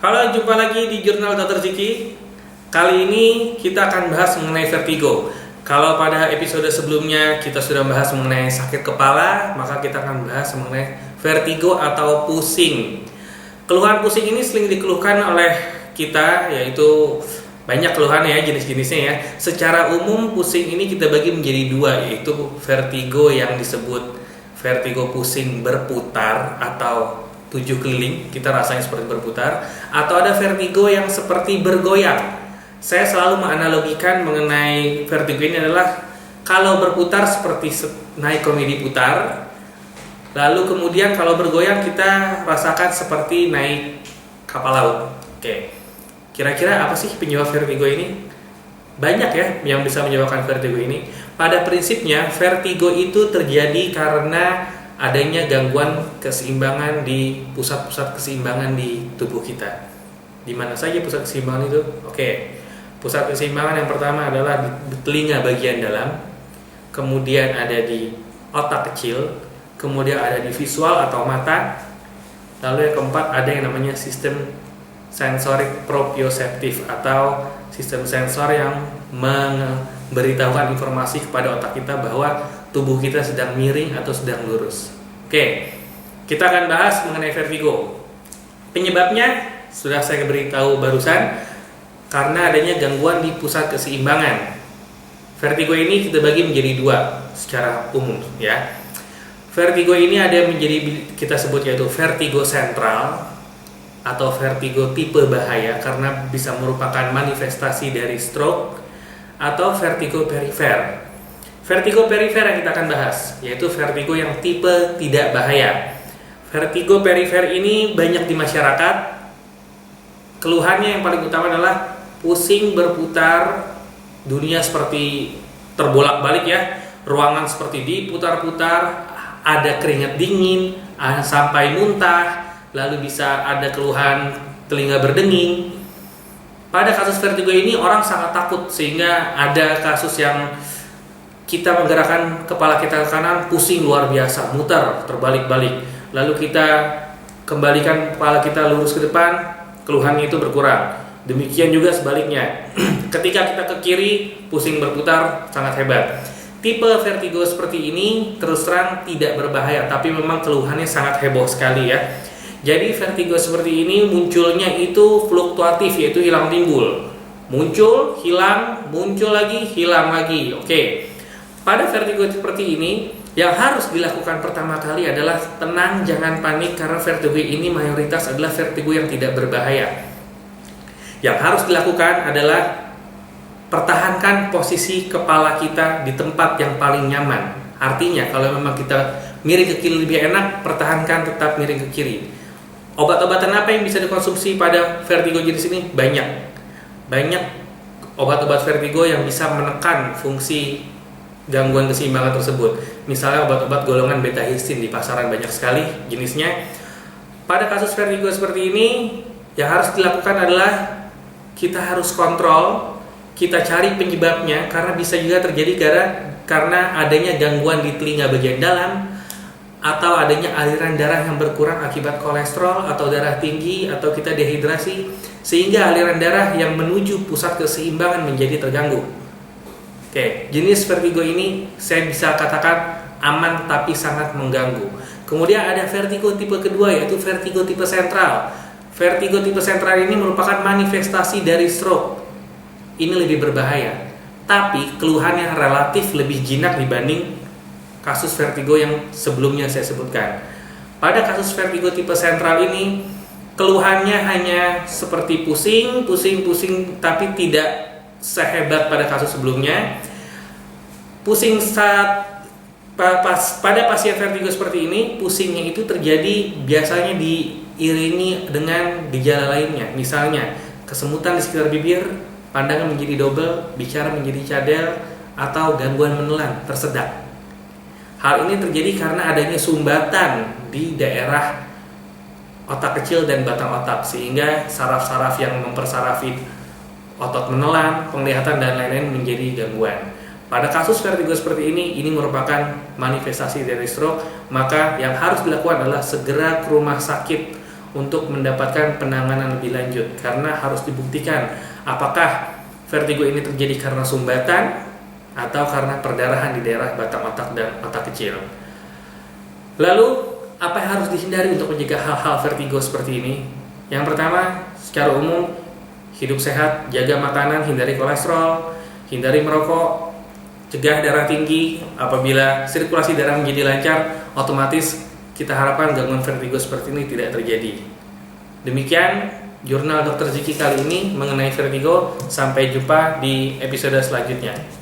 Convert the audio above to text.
Halo, jumpa lagi di Jurnal Dr. Ziki. Kali ini kita akan bahas mengenai vertigo. Kalau pada episode sebelumnya kita sudah bahas mengenai sakit kepala, maka kita akan bahas mengenai vertigo atau pusing. Keluhan pusing ini sering dikeluhkan oleh kita, yaitu banyak keluhan ya, jenis-jenisnya ya. Secara umum pusing ini kita bagi menjadi dua, yaitu vertigo yang disebut vertigo pusing berputar atau 7 keliling, kita rasanya seperti berputar, atau ada vertigo yang seperti bergoyang. Saya selalu menganalogikan mengenai vertigo ini adalah kalau berputar seperti naik komedi putar, lalu kemudian kalau bergoyang kita rasakan seperti naik kapal laut. Oke, kira-kira apa sih penyebab vertigo ini? Banyak ya yang bisa menyebabkan vertigo ini. Pada prinsipnya vertigo itu terjadi karena adanya gangguan keseimbangan di pusat-pusat keseimbangan di tubuh kita. Di mana saja pusat keseimbangan itu? Oke. Pusat keseimbangan yang pertama adalah di telinga bagian dalam, kemudian ada di otak kecil, kemudian ada di visual atau mata, lalu yang keempat ada yang namanya sistem sensorik proprioseptif atau sistem sensor yang memberitahukan informasi kepada otak kita bahwa tubuh kita sedang miring atau sedang lurus. Oke, kita akan bahas mengenai vertigo. Penyebabnya sudah saya beritahu barusan, karena adanya gangguan di pusat keseimbangan. Vertigo ini kita bagi menjadi dua secara umum ya. Vertigo ini ada yang menjadi kita sebut yaitu vertigo sentral atau vertigo tipe bahaya karena bisa merupakan manifestasi dari stroke, atau vertigo perifer. Vertigo perifer yang kita akan bahas yaitu vertigo yang tipe tidak bahaya. Vertigo perifer ini banyak di masyarakat. Keluhannya yang paling utama adalah pusing berputar, dunia seperti terbolak-balik ya, ruangan seperti diputar-putar, ada keringat dingin, sampai muntah, lalu bisa ada keluhan telinga berdenging. Pada kasus vertigo ini orang sangat takut sehingga ada kasus yang kita menggerakkan kepala kita ke kanan, pusing luar biasa, muter, terbalik-balik. Lalu kita kembalikan kepala kita lurus ke depan, keluhannya itu berkurang. Demikian juga sebaliknya. Ketika kita ke kiri, pusing berputar, sangat hebat. Tipe vertigo seperti ini terus terang tidak berbahaya, tapi memang keluhannya sangat heboh sekali ya. Jadi vertigo seperti ini munculnya itu fluktuatif, yaitu hilang timbul. Muncul, hilang, muncul lagi, hilang lagi. Oke. Pada vertigo seperti ini, yang harus dilakukan pertama kali adalah tenang, jangan panik, karena vertigo ini mayoritas adalah vertigo yang tidak berbahaya. Yang harus dilakukan adalah pertahankan posisi kepala kita di tempat yang paling nyaman. Artinya kalau memang kita miring ke kiri lebih enak, pertahankan tetap miring ke kiri. Obat-obatan apa yang bisa dikonsumsi pada vertigo jenis ini? Banyak obat-obat vertigo yang bisa menekan fungsi gangguan keseimbangan tersebut. Misalnya obat-obat golongan beta histin di pasaran banyak sekali jenisnya. Pada kasus vertigo seperti ini, yang harus dilakukan adalah kita harus kontrol, kita cari penyebabnya, karena bisa juga terjadi karena adanya gangguan di telinga bagian dalam, atau adanya aliran darah yang berkurang akibat kolesterol atau darah tinggi, atau kita dehidrasi sehingga aliran darah yang menuju pusat keseimbangan menjadi terganggu. Oke, jenis vertigo ini saya bisa katakan aman tapi sangat mengganggu. Kemudian ada vertigo tipe kedua, yaitu vertigo tipe sentral. Vertigo tipe sentral ini merupakan manifestasi dari stroke. Ini lebih berbahaya, tapi keluhannya relatif lebih jinak dibanding kasus vertigo yang sebelumnya saya sebutkan. Pada kasus vertigo tipe sentral ini, keluhannya hanya seperti pusing, tapi tidak sehebat pada kasus sebelumnya. Pusing pada pasien vertigo seperti ini, pusingnya itu terjadi biasanya diiringi dengan gejala lainnya. Misalnya kesemutan di sekitar bibir, pandangan menjadi double, bicara menjadi cadel, atau gangguan menelan, tersedak. Hal ini terjadi karena adanya sumbatan di daerah otak kecil dan batang otak, sehingga saraf-saraf yang mempersarafi otot menelan, penglihatan, dan lain-lain menjadi gangguan. Pada kasus vertigo seperti ini merupakan manifestasi dari stroke, maka yang harus dilakukan adalah segera ke rumah sakit untuk mendapatkan penanganan lebih lanjut, karena harus dibuktikan apakah vertigo ini terjadi karena sumbatan atau karena perdarahan di daerah batang otak dan otak kecil. Lalu, apa yang harus dihindari untuk mencegah hal-hal vertigo seperti ini? Yang pertama, secara umum, hidup sehat, jaga makanan, hindari kolesterol, hindari merokok, cegah darah tinggi. Apabila sirkulasi darah menjadi lancar, otomatis kita harapkan gangguan vertigo seperti ini tidak terjadi. Demikian jurnal Dr. Ziki kali ini mengenai vertigo. Sampai jumpa di episode selanjutnya.